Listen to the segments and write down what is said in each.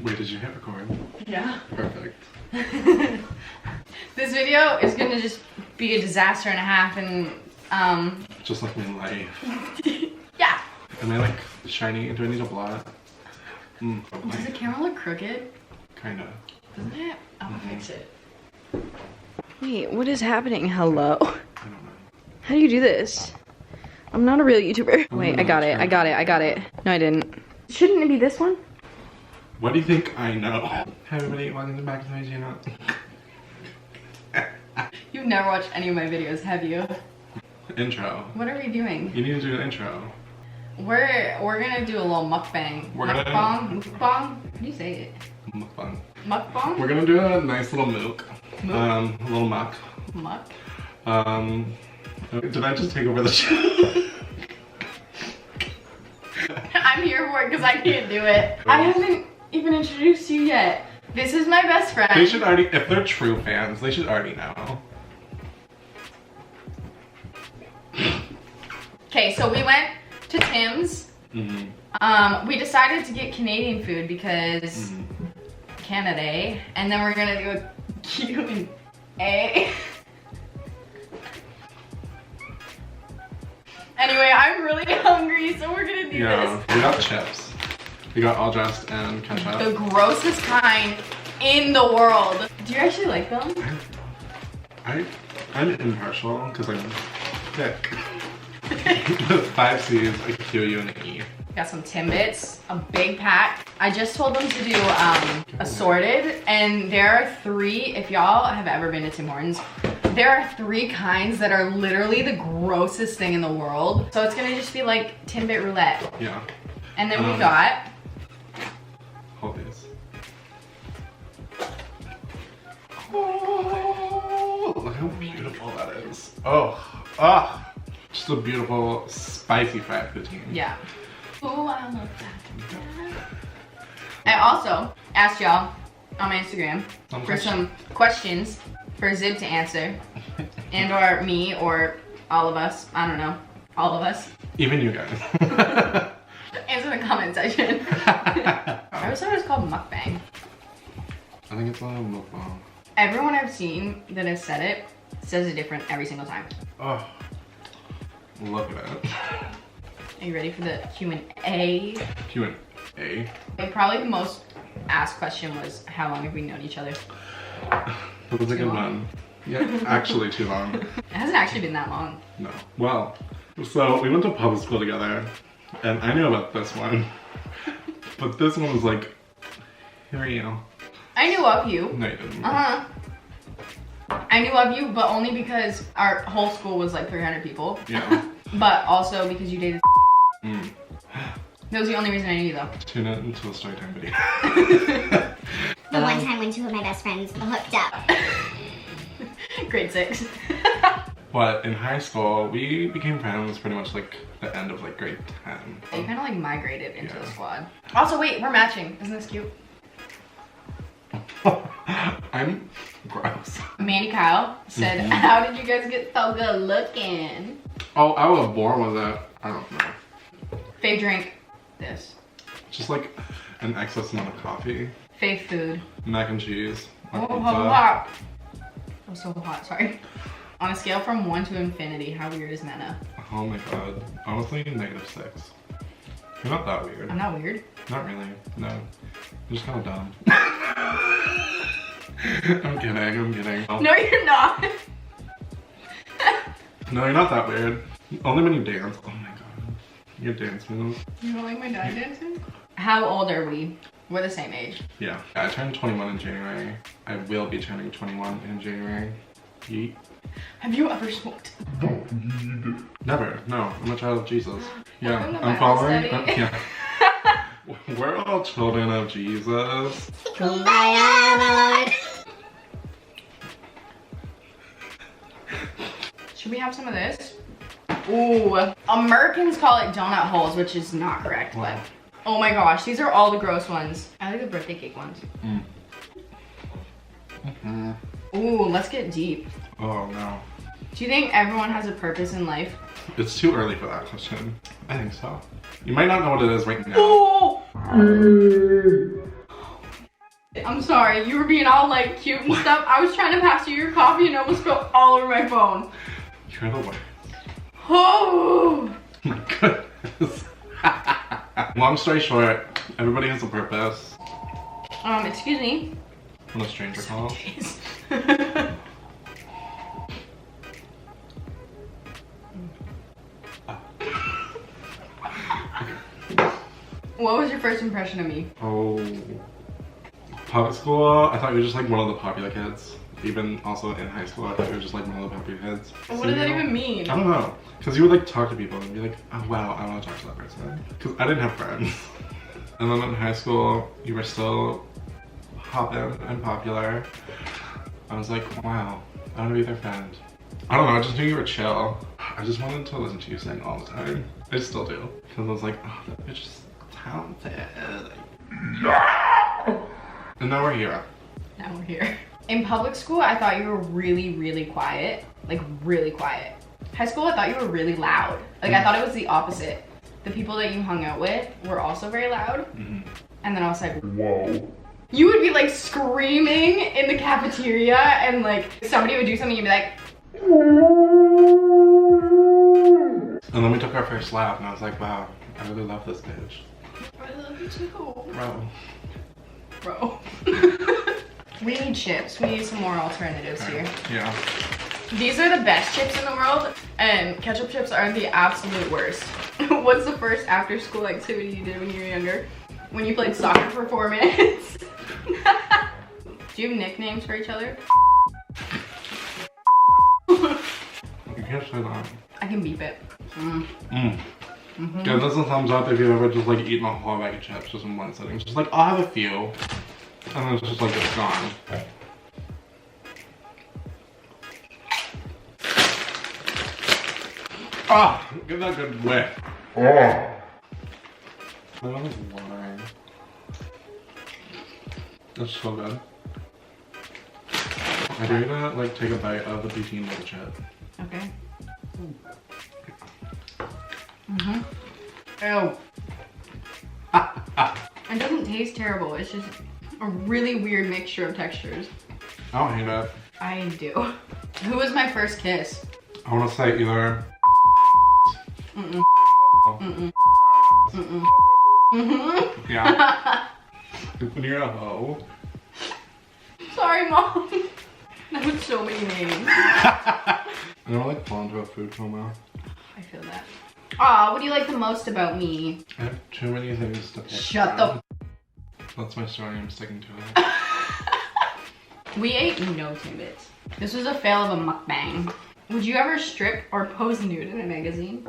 Wait, did you hit record? Yeah. Perfect. This video is gonna just be a disaster and a half, and just like my life. yeah. Am I like shiny? Do I need a blot? Does the camera look crooked? Kinda. Doesn't it? I'll fix it. Wait, what is happening? Hello? I don't know. How do you do this? I'm not a real YouTuber. Wait, I got it. No, I didn't. Shouldn't it be this one? What do you think I know? Hi everybody, welcome back to my channel. You've never watched any of my videos, have you? Intro. What are we doing? You need to do an intro. We're gonna do a little mukbang. Mukbang? How do you say it? Mukbang. Mukbang? We're gonna do a nice little mook. A little muck. Muck? Did I just take over the show? I'm here for it because I can't do it. I haven't even introduced you yet. This is my best friend. They should already, if they're true fans, they should already know. Okay, so we went to Tim's. We decided to get Canadian food because Canada, and then we're gonna do a Q&A. Anyway, I'm really hungry, so we're gonna do this. We got chips. We got all dressed and ketchup. The grossest kind in the world. Do you actually like them? I'm impartial because I'm thick. 5 C's, a Q, U, and an E. Got some Timbits, a big pack. I just told them to do assorted, and there are 3, if y'all have ever been to Tim Hortons, there are 3 kinds that are literally the grossest thing in the world. So it's gonna just be like Timbit roulette. Yeah. And then we got... Hold these. Oh, look how beautiful that is. Oh, just a beautiful spicy fried poutine. Yeah. Ooh, I love that. I also asked y'all on my Instagram for some questions for Zib to answer, and or me, or all of us. I don't know. All of us. Even you guys. Answer in the comment section. I always thought it was called mukbang. I think it's a mukbang. Everyone I've seen that has said it says it different every single time. Oh, look at it. Are you ready for the Q&A? Q&A. Probably the most asked question was, how long have we known each other? That was a good one. Yeah, actually too long. It hasn't actually been that long. No. Well, so we went to public school together, and I knew about this one. But this one was like, here are you. I knew of you. No, you didn't. I knew of you, but only because our whole school was like 300 people. Yeah. But also because you dated That was the only reason I knew you though. Tune in into a story time video. The one time when 2 of my best friends hooked up. Grade 6. But in high school, we became friends pretty much like the end of like grade 10. You kind of like migrated into the squad. Also, wait, we're matching. Isn't this cute? I'm gross. Mandy Kyle said, how did you guys get so good looking? Oh, I was born with it. I don't know. Fave drink, this. Just like an excess amount of coffee. Fave food. Mac and cheese. Oh, hot. I'm so hot, sorry. On a scale from 1 to infinity, how weird is Mena? Oh my god. Honestly, -6. You're not that weird. I'm not weird. Not really. No. You're just kind of dumb. I'm kidding. No, you're not. No, you're not that weird. Only when you dance. Oh my god. Your dance moves. You don't like my dad dancing? How old are we? We're the same age. Yeah. I turned 21 in January. I will be turning 21 in January. Yeet. Have you ever smoked? Never. No. I'm a child of Jesus. Yeah. Welcome to I'm Bible following. study. Yeah. We're all children of Jesus. Kumbaya, my lord. Should we have some of this? Ooh, Americans call it donut holes, which is not correct, but oh my gosh, these are all the gross ones. I like the birthday cake ones. Ooh, let's get deep. Oh no. Do you think everyone has a purpose in life? It's too early for that question. I think so. You might not know what it is right now. Oh! I'm sorry, you were being all like cute and stuff. I was trying to pass you your coffee and almost spilled all over my phone. You're the worst. Oh My goodness. Long story short, everybody has a purpose. Excuse me. When a stranger calls. What was your first impression of me? Oh. Public school, I thought you were just like one of the popular kids. Even also in high school, I thought you were just like one of the popular kids. What does that even mean? I don't know. Because you would like talk to people and be like, oh wow, I want to talk to that person. Because I didn't have friends. And then in high school, you were still hopping and popular. I was like, wow, I want to be their friend. I don't know, I just knew you were chill. I just wanted to listen to you sing all the time. I still do. Because I was like, oh, that bitch is talented. And now we're here. Now we're here. In public school, I thought you were really, really quiet. Like, really quiet. High school, I thought you were really loud. Like, I thought it was the opposite. The people that you hung out with were also very loud. And then I was like, whoa. You would be like screaming in the cafeteria and like somebody would do something, you'd be like. And then we took our first lap and I was like, wow, I really love this bitch. I love you too. Bro. We need chips. We need some more alternatives here. Yeah. These are the best chips in the world, and ketchup chips are the absolute worst. What's the first after school activity you did when you were younger? When you played soccer for 4 minutes? Do you have nicknames for each other? You can't say that. I can beep it. Give us a thumbs up if you've ever just like eaten a whole bag of chips just in one sitting. Just like, I'll have a few. And then it's just like, it's gone. Ah, give that a good whiff. Oh. My mouth is watering. That's so good. I dare you to like take a bite of the poutine little chip. Okay. Ew. It doesn't taste terrible. It's just a really weird mixture of textures. I don't hate it. I do. Who was my first kiss? I want to say either. Yeah. When you're a hoe. Sorry, Mom. That was so many names. I don't like fall into a food coma. I feel that. Aw, what do you like the most about me? I have too many things to pick Shut from. the That's my story, I'm sticking to it. We ate no Timbits. This was a fail of a mukbang. Would you ever strip or pose nude in a magazine?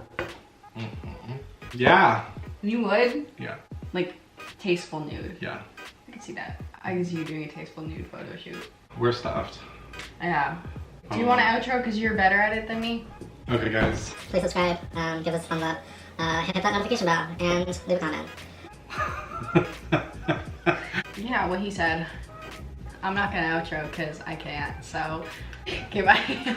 Yeah. You would? Yeah. Like, tasteful nude. Yeah. I can see that. I can see you doing a tasteful nude photo shoot. We're stuffed. Yeah. Do you want to outro because you're better at it than me? Okay, guys. Please subscribe, give us a thumbs up, hit that notification bell, and leave a comment. Yeah, what he said. I'm not gonna outro because I can't, so, okay, bye.